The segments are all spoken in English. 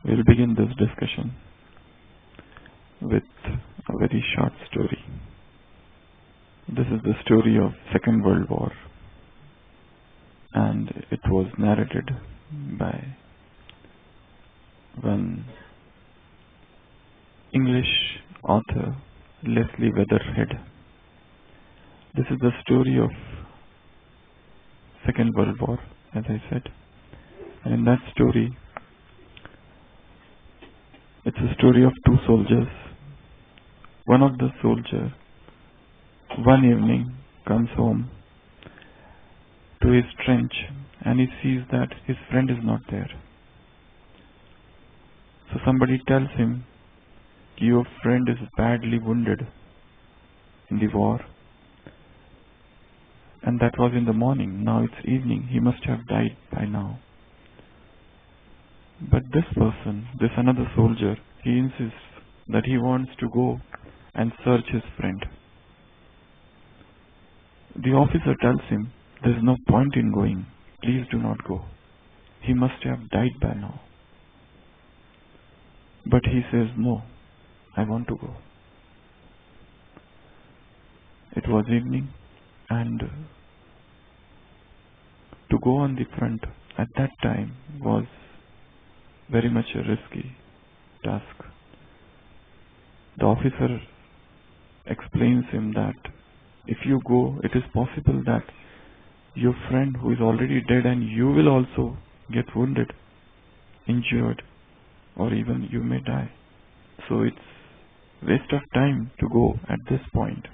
We'll begin this discussion with a very short story. This is the story of Second World War, and it was narrated by one English author, Leslie Weatherhead. This is the story of Second World War, as I said, and in that story, it's a story of two soldiers. One of the soldiers, one evening, comes home to his trench and he sees that his friend is not there. So somebody tells him, your friend is badly wounded in the war. And that was in the morning. Now it's evening. He must have died by now. But this person, this another soldier, he insists that he wants to go and search his friend. The officer tells him, there is no point in going. Please do not go. He must have died by now. But he says, no, I want to go. It was evening, and to go on the front at that time was very much a risky task. The officer explains him that if you go, it is possible that your friend who is already dead and you will also get wounded, injured, or even you may die. So it's waste of time to go at this point.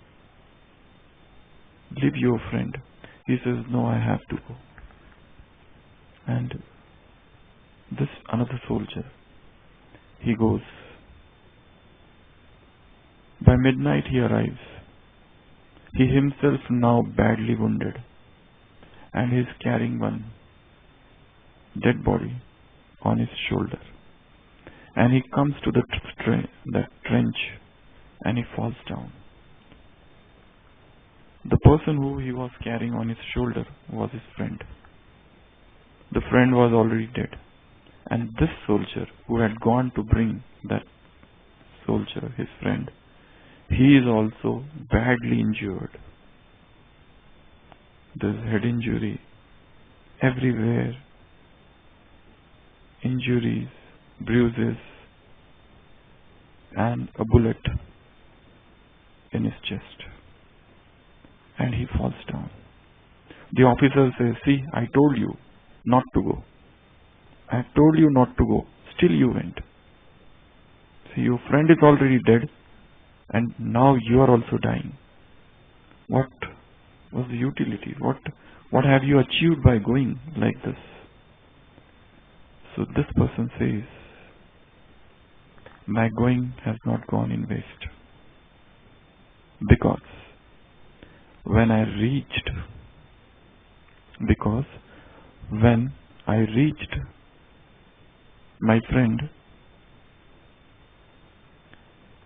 Leave your friend. He says, no, I have to go. And this another soldier, he goes. By midnight he arrives. He himself now badly wounded, and he is carrying one dead body on his shoulder. And he comes to the trench and he falls down. The person who he was carrying on his shoulder was his friend. The friend was already dead. And this soldier who had gone to bring that soldier, his friend, he is also badly injured. There's head injury everywhere, injuries, bruises, and a bullet in his chest. And he falls down. The officer says, see, I told you not to go. I have told you not to go. Still you went. See, your friend is already dead, and now you are also dying. What was the utility? What have you achieved by going like this? So this person says, my going has not gone in waste. Because when I reached my friend,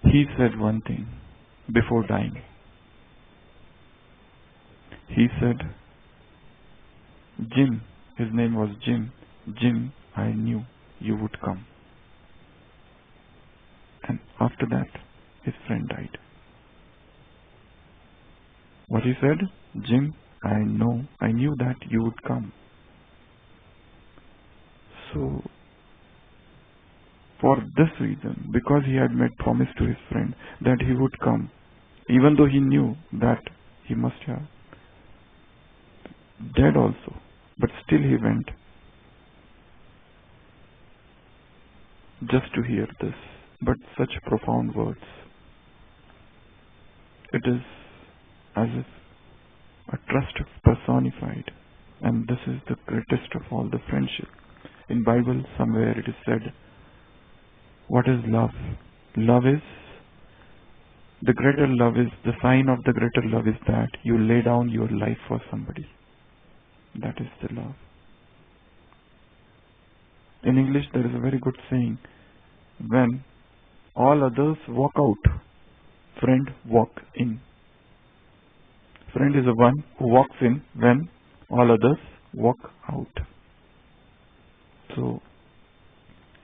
he said one thing before dying. He said, Jim, his name was Jim, Jim, I knew you would come. And after that, his friend died. What he said? Jim, I knew that you would come. So, for this reason, because he had made promise to his friend that he would come, even though he knew that he must have dead also, but still he went just to hear this. But such profound words. It is as if a trust personified, and this is the greatest of all the friendship. In Bible somewhere it is said, what is love? Love is, the greater love is, the sign of the greater love is that you lay down your life for somebody. That is the love. In English there is a very good saying, when all others walk out, friend walk in. Friend is the one who walks in when all others walk out. So,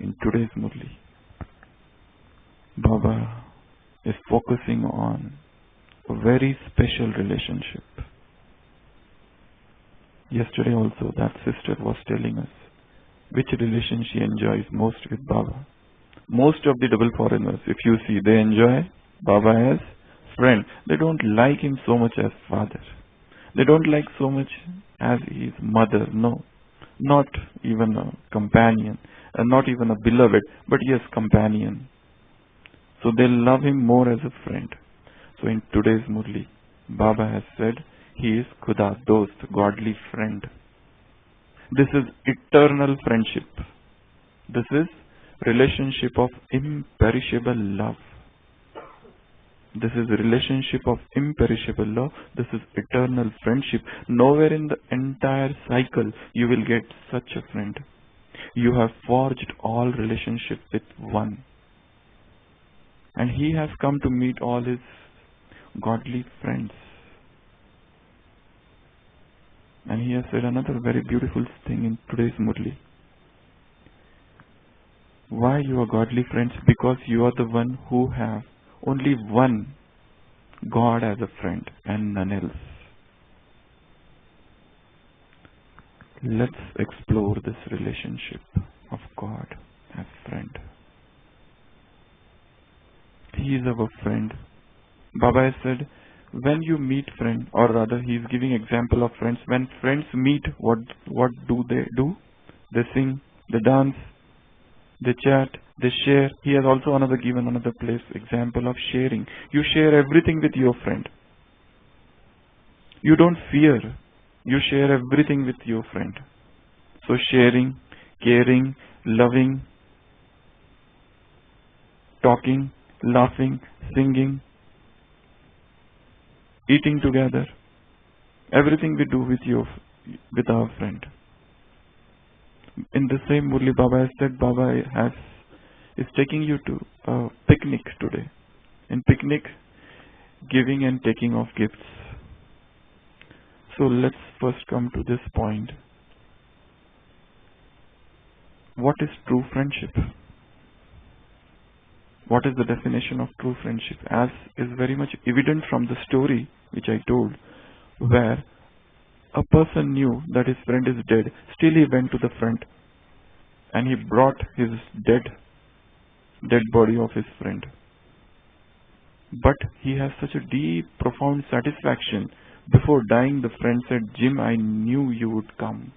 in today's Murli, Baba is focusing on a very special relationship. Yesterday also that sister was telling us which relation she enjoys most with Baba. Most of the double foreigners, if you see, they enjoy Baba as friend. They don't like him so much as father. They don't like so much as his mother. No, not even a companion, and not even a beloved, but yes, companion. So they love him more as a friend. So in today's Murli, Baba has said he is Khuda Dost, godly friend. This is eternal friendship. This is relationship of imperishable love. This is a relationship of imperishable love. This is eternal friendship. Nowhere in the entire cycle you will get such a friend. You have forged all relationship with one. And he has come to meet all his godly friends. And he has said another very beautiful thing in today's Murli. Why you are godly friends? Because you are the one who have only one God as a friend and none else. Let's explore this relationship of God as friend. He is our friend. Baba has said, when you meet friend, or rather he is giving example of friends. When friends meet, what do they do? They sing, they dance, they chat, they share. He has also given another place example of sharing. You share everything with your friend. You don't fear. You share everything with your friend. So sharing, caring, loving, talking, laughing, singing, eating together. Everything we do with our friend. In the same Murli, Baba has said, Baba is taking you to a picnic today. In picnic, giving and taking of gifts. So let's first come to this point. What is true friendship? What is the definition of true friendship? As is very much evident from the story which I told, where a person knew that his friend is dead, still he went to the front and he brought his dead body of his friend. But he has such a deep, profound satisfaction. Before dying, the friend said, Jim, I knew you would come.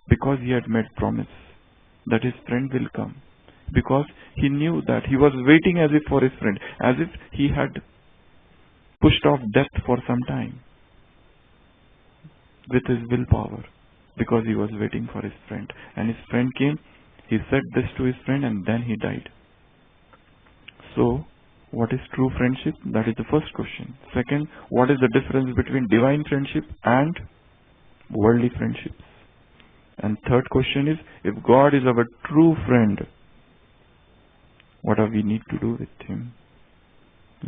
Because he had made promise that his friend will come. Because he knew that he was waiting as if for his friend, as if he had pushed off death for some time with his willpower, because he was waiting for his friend. And his friend came, he said this to his friend, and then he died. So, what is true friendship? That is the first question. Second, what is the difference between divine friendship and worldly friendships? And third question is, if God is our true friend, what do we need to do with him?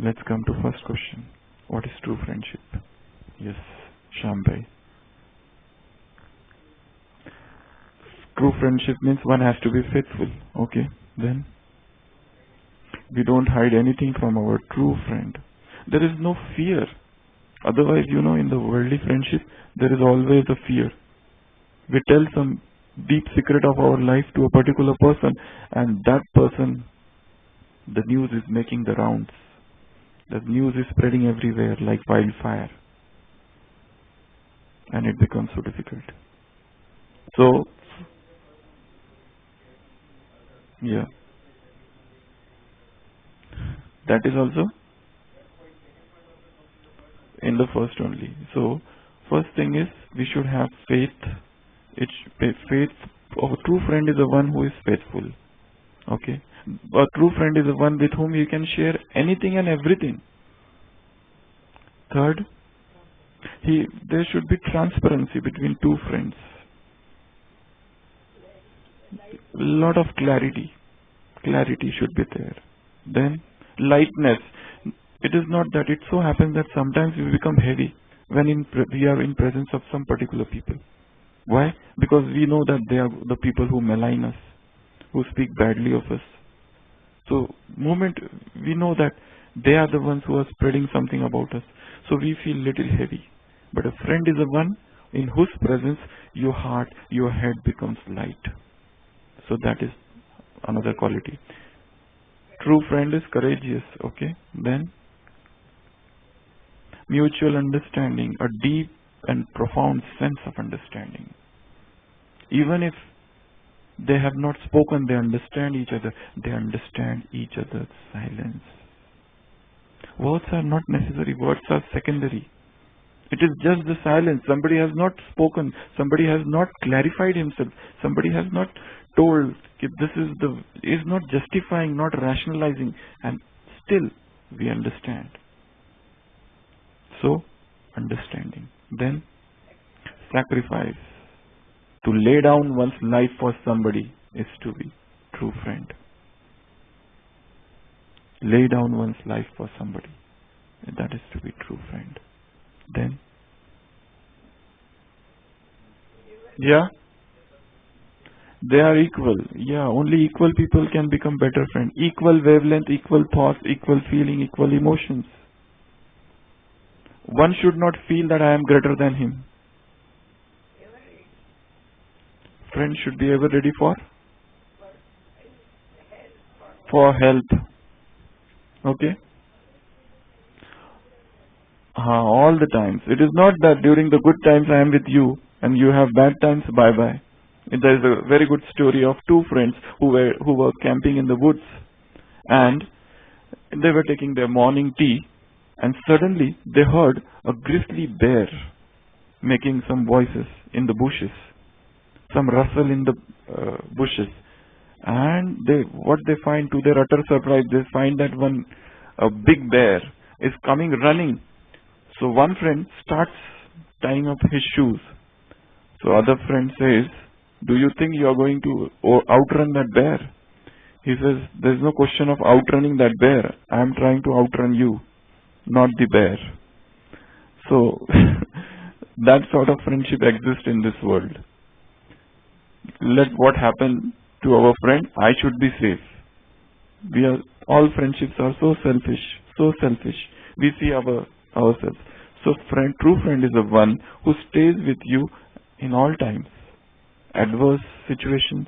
Let's come to first question. What is true friendship? Yes, Shambhai. True friendship means one has to be faithful. Okay, then we don't hide anything from our true friend. There is no fear. Otherwise, in the worldly friendship, there is always a fear. We tell some deep secret of our life to a particular person, and that person, the news is making the rounds. The news is spreading everywhere like wildfire. And it becomes so difficult. So, yeah. That is also in the first only. So, first thing is we should have faith. Faith. A true friend is the one who is faithful. Okay. A true friend is the one with whom you can share anything and everything. Third, there should be transparency between two friends. Lot of clarity. Clarity should be there. Then, lightness. It is not that it so happens that sometimes we become heavy when we are in presence of some particular people. Why? Because we know that they are the people who malign us. who speak badly of us. So, moment we know that they are the ones who are spreading something about us. So we feel little heavy. But a friend is the one in whose presence your heart, your head becomes light. So that is another quality. True friend is courageous, okay? Then mutual understanding, a deep and profound sense of understanding. Even if they have not spoken, they understand each other. They understand each other's silence. Words are not necessary. Words are secondary. It is just the silence. Somebody has not spoken. Somebody has not clarified himself. Somebody has not told this is not justifying, not rationalizing, and still we understand. So, understanding. Then, sacrifice. To lay down one's life for somebody is to be true friend. Lay down one's life for somebody. That is to be true friend. Then, yeah, they are equal. Yeah, only equal people can become better friends. Equal wavelength, equal thoughts, equal feeling, equal emotions. One should not feel that I am greater than him. Friends should be ever ready for help. Okay? All the times. It is not that during the good times I am with you and you have bad times, bye-bye. There is a very good story of two friends who were camping in the woods, and they were taking their morning tea, and suddenly they heard a grizzly bear making some voices in the bushes, some rustle in the bushes. And what they find, to their utter surprise, they find that a big bear is coming running. So one friend starts tying up his shoes. So other friend says, do you think you are going to outrun that bear? He says, there is no question of outrunning that bear. I am trying to outrun you, not the bear. So that sort of friendship exists in this world. Let what happen to our friend, I should be safe. All friendships are so selfish. We see ourselves. So true friend is the one who stays with you in all times. Adverse situations,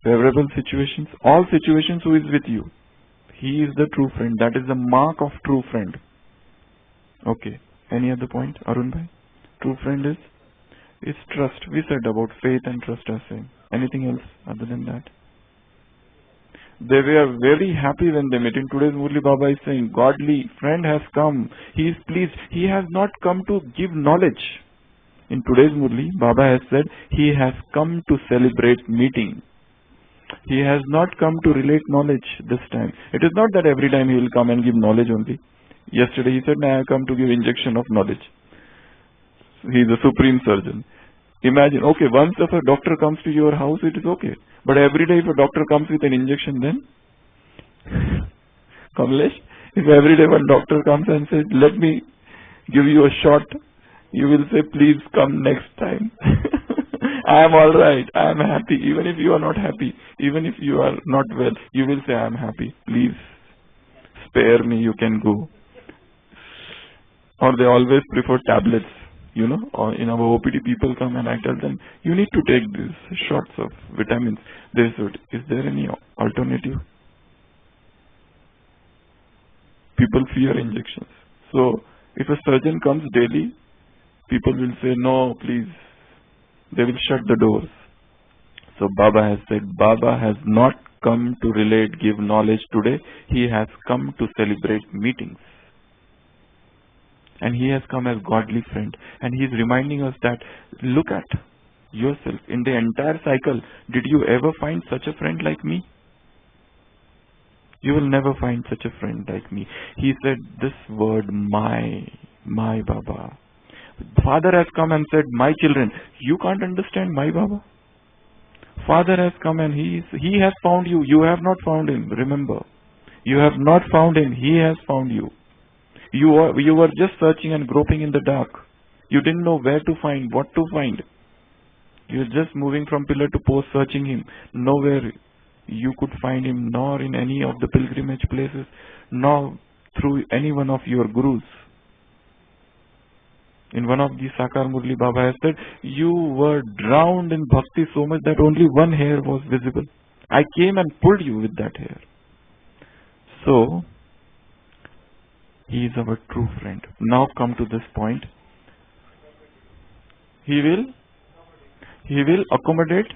favorable situations, all situations, who is with you. He is the true friend. That is the mark of true friend. Okay. Any other point, Arun bhai? True friend is trust. We said about faith and trust are same. Anything else other than that? They were very happy when they met. In today's Murli Baba is saying, godly friend has come. He is pleased. He has not come to give knowledge. In today's Murli, Baba has said, he has come to celebrate meeting. He has not come to relate knowledge this time. It is not that every time he will come and give knowledge only. Yesterday he said, I have come to give injection of knowledge. He is a supreme surgeon. Imagine, okay, once if a doctor comes to your house, it is okay. But every day if a doctor comes with an injection, then? Kamlesh, if every day one doctor comes and says, let me give you a shot, you will say, please come next time. I am alright, I am happy. Even if you are not happy, even if you are not well, you will say, I am happy. Please spare me, you can go. Or they always prefer tablets. Or in our OPD people come and I tell them, you need to take these shots of vitamins. They said, is there any alternative? People fear injections. So, if a surgeon comes daily, people will say, no, please. They will shut the doors. So, Baba has said, Baba has not come to relate, give knowledge today. He has come to celebrate meetings. And he has come as godly friend. And he is reminding us that, look at yourself. In the entire cycle, did you ever find such a friend like me? You will never find such a friend like me. He said this word, my Baba. Father has come and said, my children. You can't understand my Baba. Father has come and he has found you. You have not found him. Remember, you have not found him. He has found you. You were just searching and groping in the dark. You didn't know where to find, what to find. You were just moving from pillar to post, searching him. Nowhere you could find him nor in any of the pilgrimage places, nor through any one of your gurus. In one of the Sakar Murli, Baba has said, you were drowned in bhakti so much that only one hair was visible. I came and pulled you with that hair. So, he is our true friend. Now come to this point. He will accommodate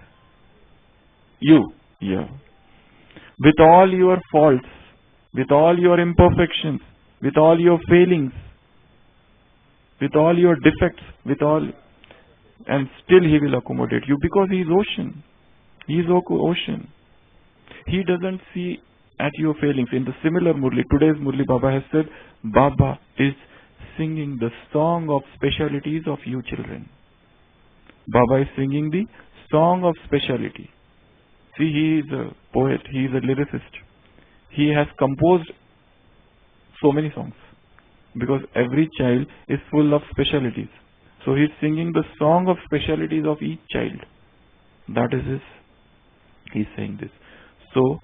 you. Yeah. With all your faults, with all your imperfections, with all your failings, with all your defects, and still he will accommodate you because he is ocean. He is ocean. He doesn't see at your failings. In the similar Murli, today's Murli, Baba has said, Baba is singing the song of specialities of you children. Baba is singing the song of speciality. See, he is a poet, he is a lyricist. He has composed so many songs because every child is full of specialities. So he is singing the song of specialities of each child. That is he is saying this. So,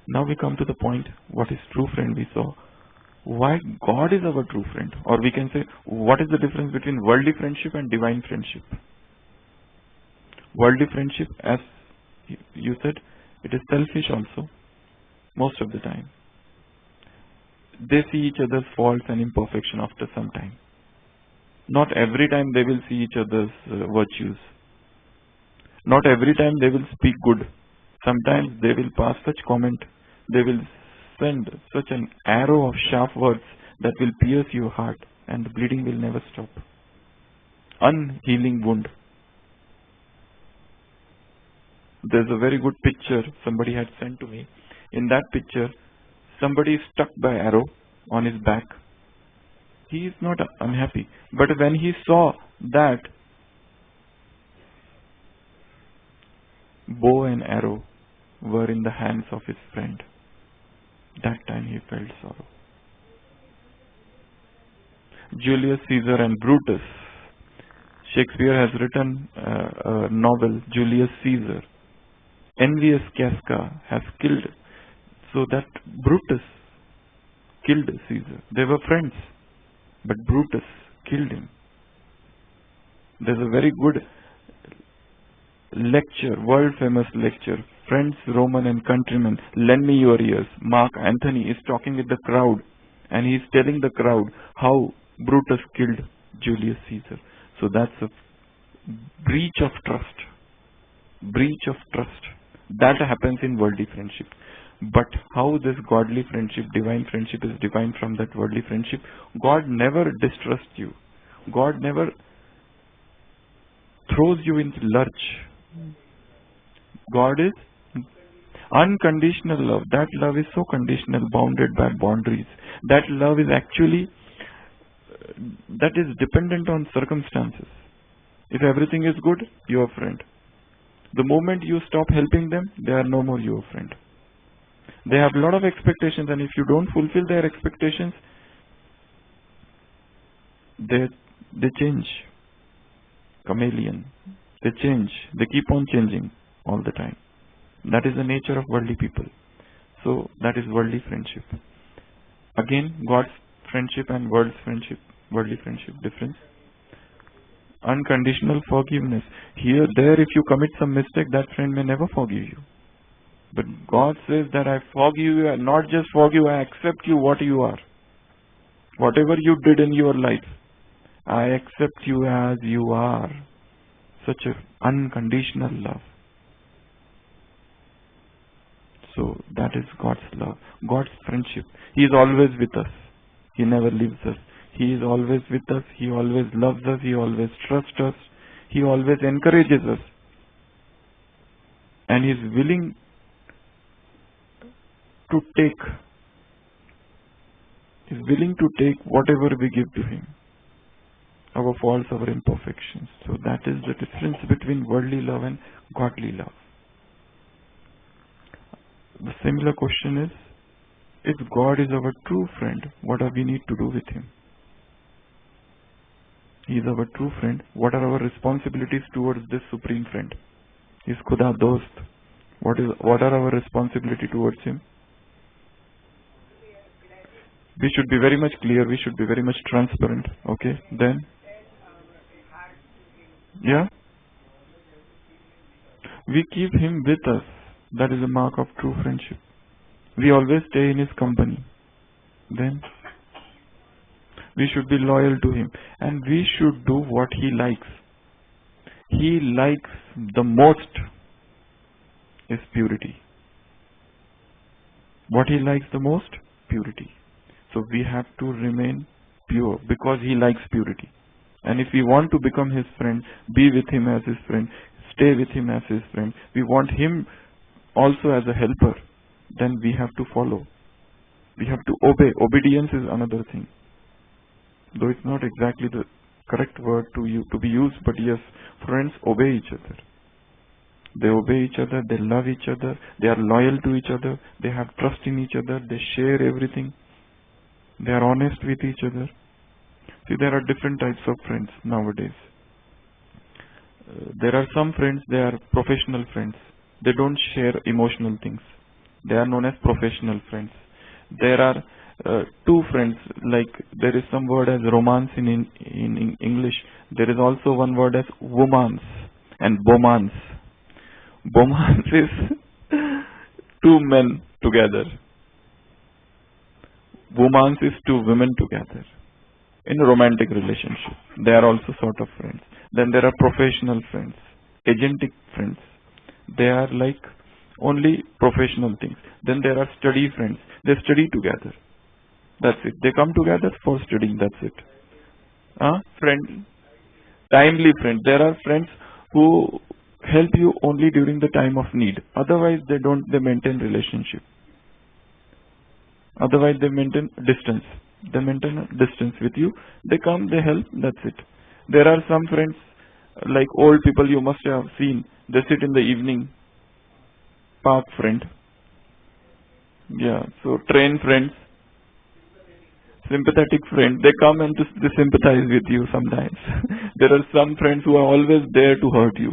now we come to the point, what is true friend we saw. Why God is our true friend? Or we can say, what is the difference between worldly friendship and divine friendship? Worldly friendship, as you said, it is selfish also, most of the time. They see each other's faults and imperfection after some time. Not every time they will see each other's virtues. Not every time they will speak good. Sometimes they will pass such comment. They will send such an arrow of sharp words that will pierce your heart and the bleeding will never stop. Unhealing wound. There's a very good picture somebody had sent to me. In that picture, somebody is struck by arrow on his back. He is not unhappy. But when he saw that bow and arrow were in the hands of his friend, that time he felt sorrow. Julius Caesar and Brutus. Shakespeare has written a novel, Julius Caesar. Envious Casca has killed. So that Brutus killed Caesar. They were friends, but Brutus killed him. There's a very good lecture, world famous lecture, Friends, Roman and Countrymen, Lend Me Your Ears. Mark Antony is talking with the crowd and he is telling the crowd how Brutus killed Julius Caesar. So that's a breach of trust. Breach of trust. That happens in worldly friendship. But how this godly friendship, divine friendship is divine from that worldly friendship? God never distrusts you. God never throws you into lurch. God is unconditional love. That love is so conditional, bounded by boundaries. That love is actually, that is dependent on circumstances. If everything is good, you are a friend. The moment you stop helping them, they are no more your friend. They have a lot of expectations, and if you don't fulfill their expectations, they change. Chameleon. They change. They keep on changing all the time. That is the nature of worldly people. So that is worldly friendship. Again, God's friendship and world's friendship, worldly friendship difference. Unconditional forgiveness. Here, there, if you commit some mistake, that friend may never forgive you. But God says that I forgive you, and not just forgive, I accept you what you are. Whatever you did in your life, I accept you as you are. Such an unconditional love. So that is God's love, God's friendship. He is always with us. He never leaves us. He is always with us. He always loves us. He always trusts us. He always encourages us. And He is willing to take. He is willing to take whatever we give to Him. Our faults, our imperfections. So that is the difference between worldly love and godly love. The similar question is, if God is our true friend, what do we need to do with Him? He is our true friend. What are our responsibilities towards this supreme friend? He is Khuda Dost. What are our responsibility towards him? We should be very much clear. We should be very much transparent. Okay. Then, yeah, we keep him with us. That is a mark of true friendship. We always stay in his company. Then we should be loyal to him, and we should do what he likes. He likes the most is purity. What he likes the most? Purity. So we have to remain pure because he likes purity. And if we want to become his friend, be with him as his friend, stay with him as his friend, we want him also as a helper, then we have to follow. We have to obey. Obedience is another thing. Though it's not exactly the correct word to be used, but yes, friends obey each other. They obey each other, they love each other, they are loyal to each other, they have trust in each other, they share everything, they are honest with each other. See, there are different types of friends nowadays. There are some friends, they are professional friends. They don't share emotional things. They are known as professional friends. There are two friends, like there is some word as romance in English. There is also one word as womance and bomance. Bomance is two men together. Womance is two women together in a romantic relationship. They are also sort of friends. Then there are professional friends, agentic friends. They are like only professional things. Then there are study friends. They study together. That's it. They come together for studying. That's it. Friend, timely friends. There are friends who help you only during the time of need. Otherwise, they maintain relationship. Otherwise, they maintain distance. They maintain a distance with you. They come, they help. That's it. There are some friends, like old people you must have seen. They sit in the evening. Park friend. Yeah. So train friends. Sympathetic friend. They come and they sympathize with you sometimes. There are some friends who are always there to hurt you.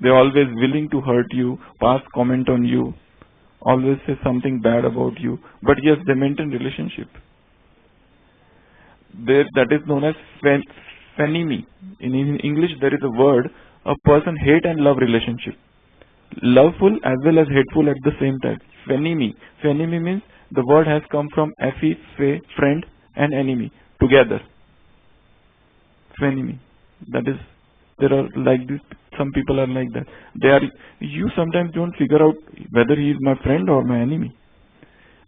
They are always willing to hurt you, pass comment on you, always say something bad about you. But yes, they maintain relationship. That is known as frenemy. In English, there is a word, a person hate and love relationship. Loveful as well as hateful at the same time. Frenemy. Frenemy means the word has come from fe, friend, and enemy together. Frenemy. That is, there are like this. Some people are like that. You sometimes don't figure out whether he is my friend or my enemy.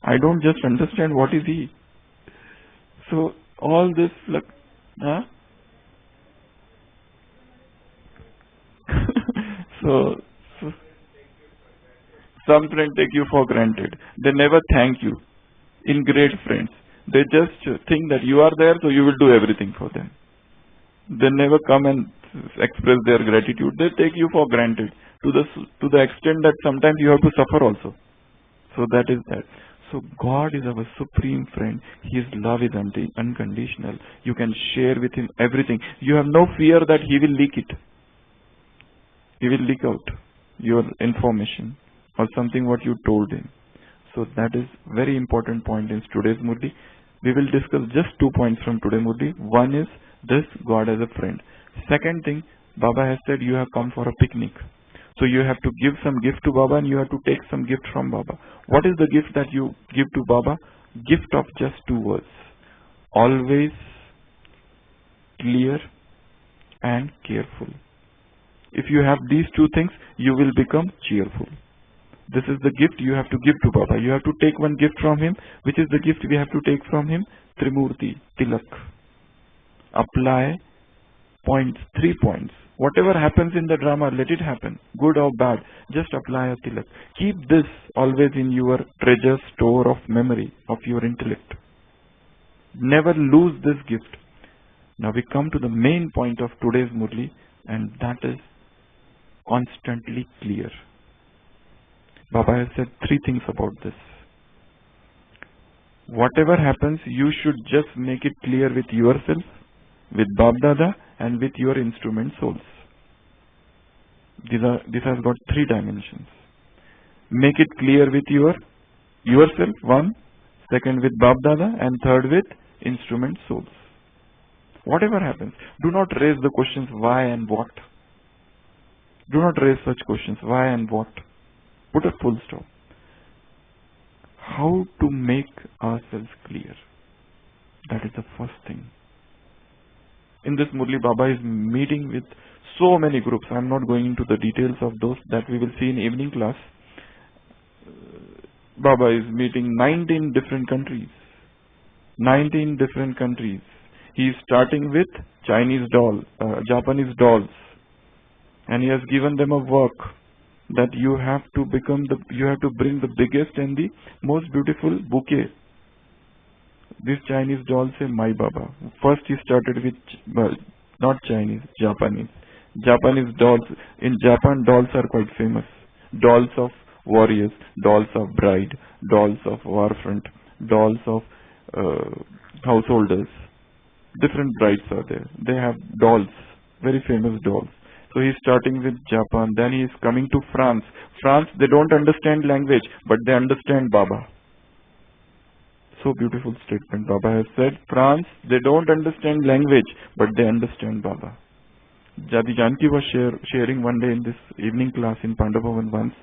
I don't just understand what is he. So all this, like, so some friends take you for granted. They never thank you. In great friends, they just think that you are there, so you will do everything for them. They never come and express their gratitude. They take you for granted to the extent that sometimes you have to suffer also. So that is that. So God is our supreme friend. His love is unconditional. You can share with him everything. You have no fear that he will leak it. He will leak out your information or something what you told him. So that is very important point in today's Murli. We will discuss just 2 points from today's Murli. One is this, God as a friend. Second thing, Baba has said you have come for a picnic. So you have to give some gift to Baba and you have to take some gift from Baba. What is the gift that you give to Baba? Gift of just 2 words. Always clear and careful. If you have these 2 things, you will become cheerful. This is the gift you have to give to Baba. You have to take one gift from him. Which is the gift we have to take from him? Trimurti, Tilak. Apply points, 3 points. Whatever happens in the drama, let it happen. Good or bad, just apply a Tilak. Keep this always in your treasure store of memory, of your intellect. Never lose this gift. Now we come to the main point of today's Murli, and that is constantly clear. Baba has said 3 things about this. Whatever happens, you should just make it clear with yourself, with Bab Dada, and with your instrument souls. This has got 3 dimensions. Make it clear with yourself, one. Second with Bab Dada, and third with instrument souls. Whatever happens, do not raise the questions why and what. Do not raise such questions, why and what. Put a full stop. How to make ourselves clear. That is the first thing. In this Murli, Baba is meeting with so many groups. I am not going into the details of those that we will see in evening class. Baba is meeting 19 different countries. 19 different countries. He is starting with Japanese dolls. And he has given them a work that you have to bring the biggest and the most beautiful bouquet. These Chinese dolls say, my Baba. First he started with, not Chinese, Japanese. Japanese dolls. In Japan, dolls are quite famous. Dolls of warriors, dolls of bride, dolls of warfront, dolls of householders. Different brides are there. They have dolls, very famous dolls. So he is starting with Japan, then he is coming to France. France, they don't understand language, but they understand Baba. So beautiful statement Baba has said. France, they don't understand language, but they understand Baba. Jadi Janki was sharing one day in this evening class in Pandavavan once.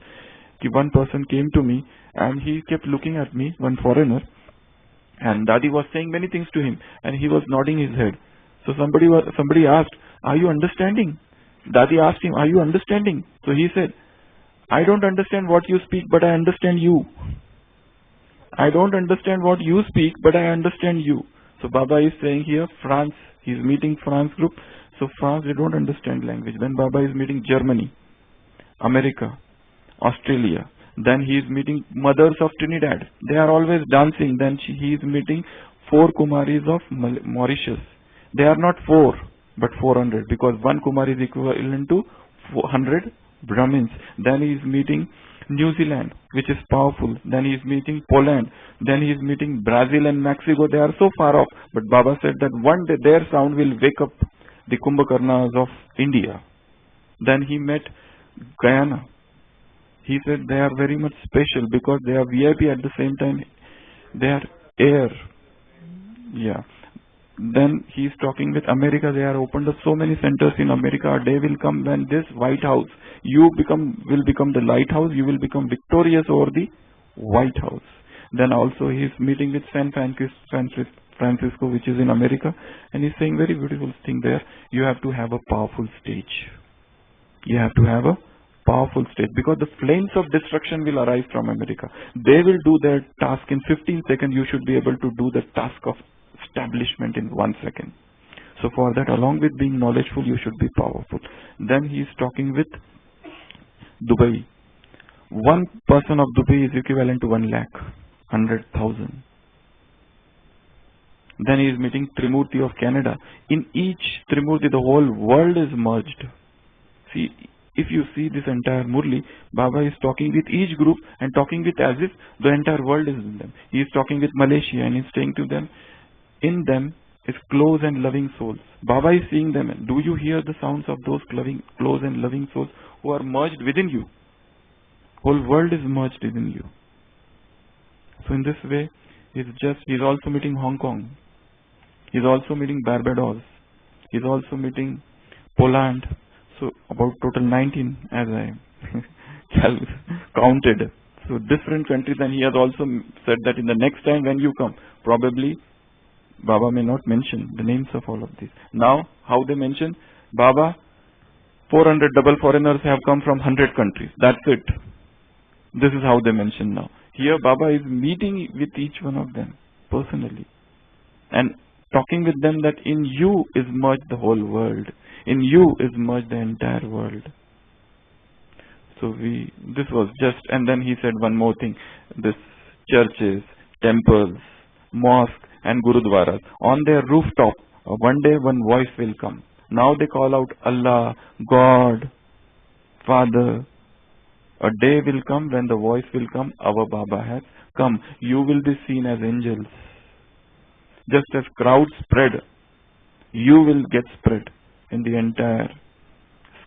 One person came to me and he kept looking at me, one foreigner, and Dadi was saying many things to him and he was nodding his head. So somebody asked, are you understanding? Dadi asked him, are you understanding? So he said, I don't understand what you speak, but I understand you. I don't understand what you speak, but I understand you. So Baba is saying here, France, he is meeting France group. So France, they don't understand language. Then Baba is meeting Germany, America, Australia. Then he is meeting mothers of Trinidad. They are always dancing. Then he is meeting 4 Kumaris of Mauritius. They are not 4, but 400, because 1 Kumar is equivalent to 100 Brahmins. Then he is meeting New Zealand, which is powerful. Then he is meeting Poland. Then he is meeting Brazil and Mexico. They are so far off. But Baba said that one day their sound will wake up the Kumbhakarnas of India. Then he met Guyana. He said they are very much special because they are VIP at the same time. They are air. Yeah. Then he is talking with America. They are opened up so many centers in America. A day will come when this White House, will become the lighthouse. You will become victorious over the White House. Then also he is meeting with San Francisco, which is in America, and he's saying very beautiful thing there. You have to have a powerful stage. You have to have a powerful stage, because the flames of destruction will arise from America. They will do their task in 15 seconds. You should be able to do the task of establishment in 1 second. So for that, along with being knowledgeful, you should be powerful. Then he is talking with Dubai. One person of Dubai is equivalent to 1,100,000. Then he is meeting Trimurti of Canada. In each Trimurti, the whole world is merged. See, if you see this entire Murli, Baba is talking with each group and talking with as if the entire world is in them. He is talking with Malaysia and he is saying to them, in them is close and loving souls. Baba is seeing them. Do you hear the sounds of those close and loving souls who are merged within you? Whole world is merged within you. So in this way, he is also meeting Hong Kong. He is also meeting Barbados. He is also meeting Poland. So about total 19 as I counted. So different countries, and he has also said that in the next time when you come, probably Baba may not mention the names of all of these. Now, how they mention? Baba, 400 double foreigners have come from 100 countries. That's it. This is how they mention now. Here Baba is meeting with each one of them personally and talking with them that in you is merged the whole world. In you is merged the entire world. So this was just, and then he said one more thing. This churches, temples, mosques and gurudwaras, on their rooftop, one day one voice will come. Now they call out Allah, God, Father. A day will come when the voice will come, our Baba has come. You will be seen as angels. Just as crowds spread, you will get spread in the entire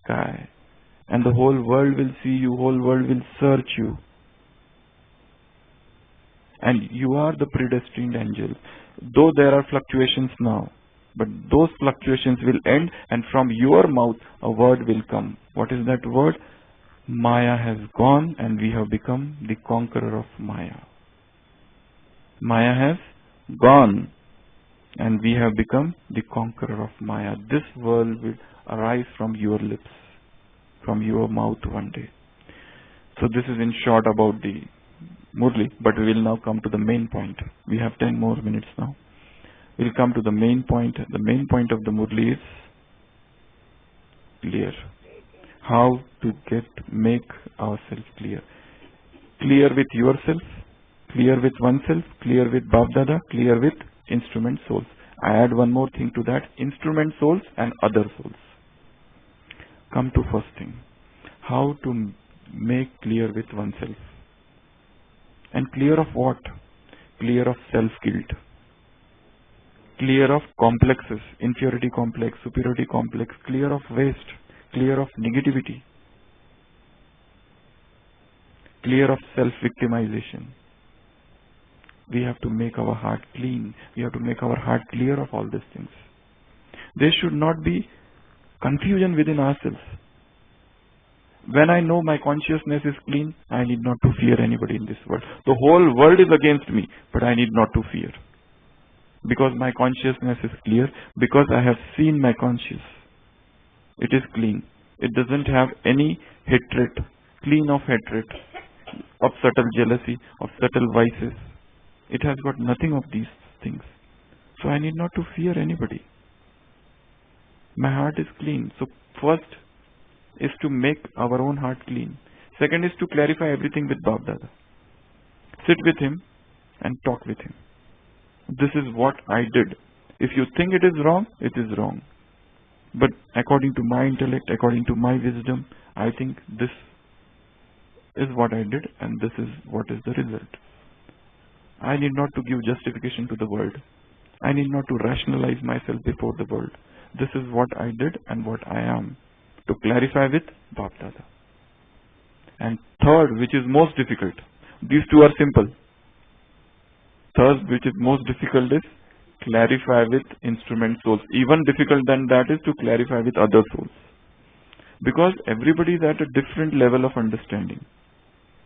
sky. And the whole world will see you, whole world will search you. And you are the predestined angel. Though there are fluctuations now, but those fluctuations will end, and from your mouth a word will come. What is that word? Maya has gone and we have become the conqueror of Maya. Maya has gone and we have become the conqueror of Maya. This world will arise from your lips, from your mouth one day. So this is in short about the Murli, but we will now come to the main point. We have 10 more minutes now. We'll come to the main point. The main point of the Murli is clear. How to make ourselves clear. Clear with yourself, clear with oneself, clear with Bab-Dada, clear with instrument souls. I add one more thing to that, instrument souls and other souls. Come to first thing. How to make clear with oneself. And clear of what? Clear of self-guilt. Clear of complexes, inferiority complex, superiority complex, clear of waste, clear of negativity, clear of self-victimization. We have to make our heart clean. We have to make our heart clear of all these things. There should not be confusion within ourselves. When I know my consciousness is clean, I need not to fear anybody in this world. The whole world is against me, but I need not to fear. Because my consciousness is clear, because I have seen my conscious. It is clean. It doesn't have any hatred, clean of hatred, of subtle jealousy, of subtle vices. It has got nothing of these things. So I need not to fear anybody. My heart is clean. So first is to make our own heart clean. Second is to clarify everything with Bab-Dada. Sit with him and talk with him. This is what I did. If you think it is wrong, it is wrong. But according to my intellect, according to my wisdom, I think this is what I did and this is what is the result. I need not to give justification to the world. I need not to rationalize myself before the world. This is what I did and what I am. To clarify with Bab-Dada. And third, which is most difficult. These two are simple. Third, which is most difficult, is clarify with instrument souls. Even difficult than that is to clarify with other souls. Because everybody is at a different level of understanding.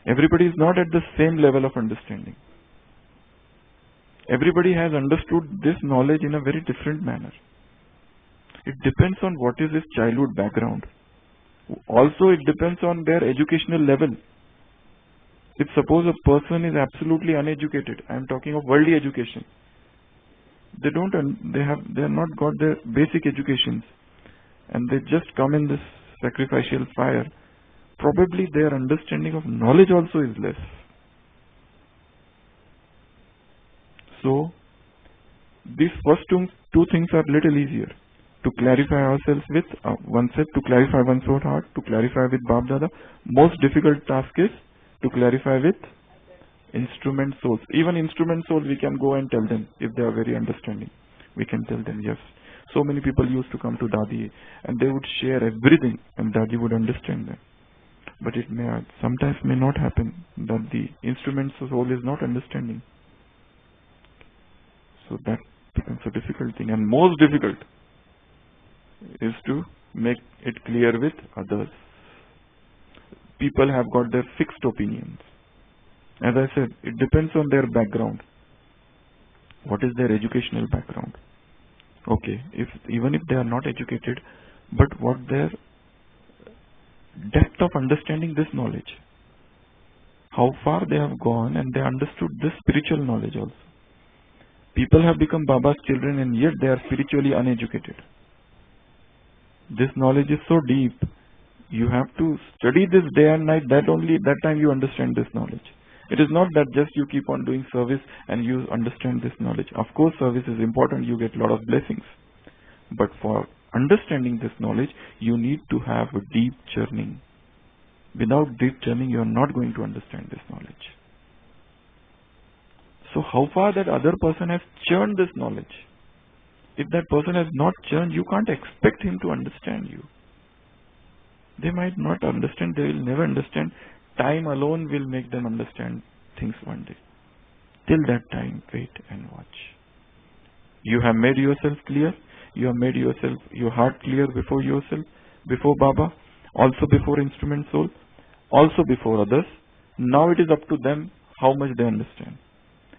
Everybody is not at the same level of understanding. Everybody has understood this knowledge in a very different manner. It depends on what is his childhood background. Also, it depends on their educational level. If suppose a person is absolutely uneducated, I am talking of worldly education. They have not got their basic educations, and they just come in this sacrificial fire. Probably their understanding of knowledge also is less. So, these first two things are little easier. To clarify ourselves with oneself, to clarify one's own heart, to clarify with Bab-Dada. Most difficult task is to clarify with instrument souls. Even instrument souls, we can go and tell them if they are very understanding. We can tell them, yes. So many people used to come to Dadi and they would share everything and Dadi would understand them. But it sometimes may not happen that the instrument soul is not understanding. So that becomes a difficult thing. And most difficult is to make it clear with others. People have got their fixed opinions. As I said, it depends on their background. What is their educational background? Okay, even if they are not educated, but what their depth of understanding this knowledge. How far they have gone and they understood this spiritual knowledge also. People have become Baba's children and yet they are spiritually uneducated. This knowledge is so deep. You have to study this day and night. That time you understand this knowledge. It is not that just you keep on doing service and you understand this knowledge. Of course, service is important. You get a lot of blessings. But for understanding this knowledge, you need to have a deep churning. Without deep churning, you are not going to understand this knowledge. So how far that other person has churned this knowledge? If that person has not churned, you can't expect him to understand you. They might not understand, they will never understand. Time alone will make them understand things one day. Till that time, wait and watch. You have made yourself clear. You have made your heart clear before yourself, before Baba, also before instrument soul, also before others. Now it is up to them how much they understand.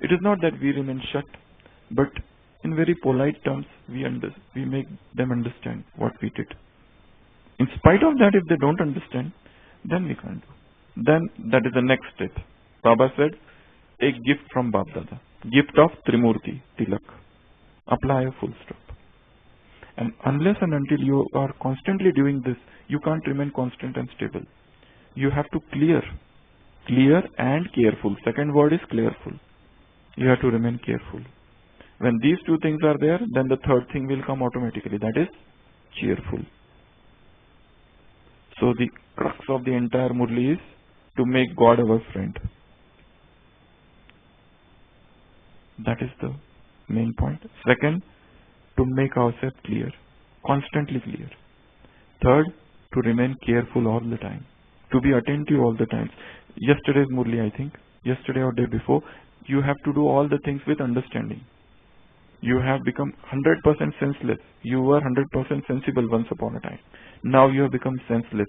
It is not that we remain shut, but in very polite terms, we make them understand what we did. In spite of that, if they don't understand, then we can't do. Then that is the next step. Baba said, a gift from Bab Dada. Gift of Trimurti, Tilak. Apply a full stop. And unless and until you are constantly doing this, you can't remain constant and stable. You have to clear and careful. Second word is careful. You have to remain careful. When these two things are there, then the third thing will come automatically. That is cheerful. So the crux of the entire Murli is to make God our friend. That is the main point. Second, to make ourselves clear, constantly clear. Third, to remain careful all the time, to be attentive all the time. Yesterday's Murli, I think, yesterday or day before, you have to do all the things with understanding. You have become 100% senseless. You were 100% sensible once upon a time. Now you have become senseless.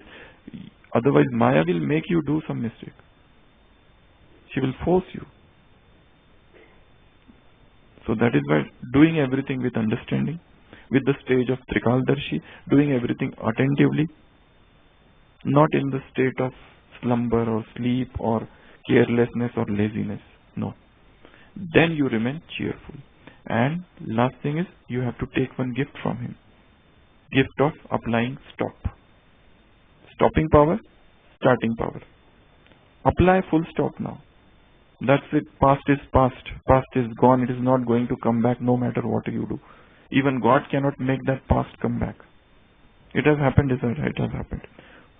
Otherwise, Maya will make you do some mistake. She will force you. So that is why doing everything with understanding, with the stage of Trikaldarshi, doing everything attentively, not in the state of slumber or sleep or carelessness or laziness. No. Then you remain cheerful. And last thing is, you have to take one gift from him. Gift of applying stop. Stopping power, starting power. Apply full stop now. That's it. Past is past. Past is gone. It is not going to come back no matter what you do. Even God cannot make that past come back. It has happened, it has happened.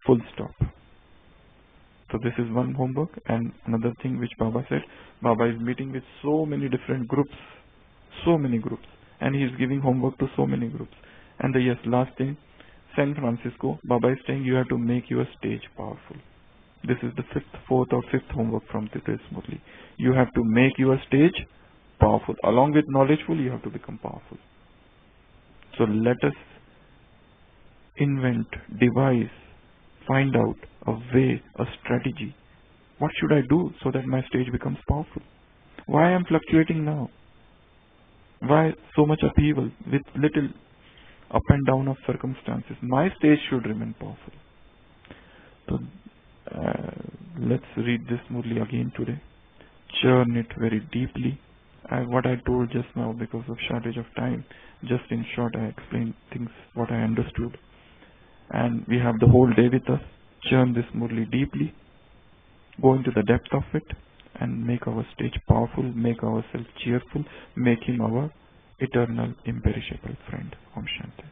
Full stop. So this is one homework. And another thing which Baba said, Baba is meeting with so many different groups. So many groups. And he is giving homework to so many groups. And the last thing, San Francisco, Baba is saying you have to make your stage powerful. This is the fourth or fifth homework from today's Murli. You have to make your stage powerful. Along with knowledgeful, you have to become powerful. So let us invent, devise, find out a way, a strategy. What should I do so that my stage becomes powerful? Why I am fluctuating now? Why so much upheaval with little up and down of circumstances? My stage should remain powerful. So let's read this Murli again today. Churn it very deeply. What I told just now, because of shortage of time, just in short I explained things what I understood. And we have the whole day with us. Churn this Murli deeply. Go into the depth of it and make our stage powerful, make ourselves cheerful, make him our eternal, imperishable friend. Om Shanti.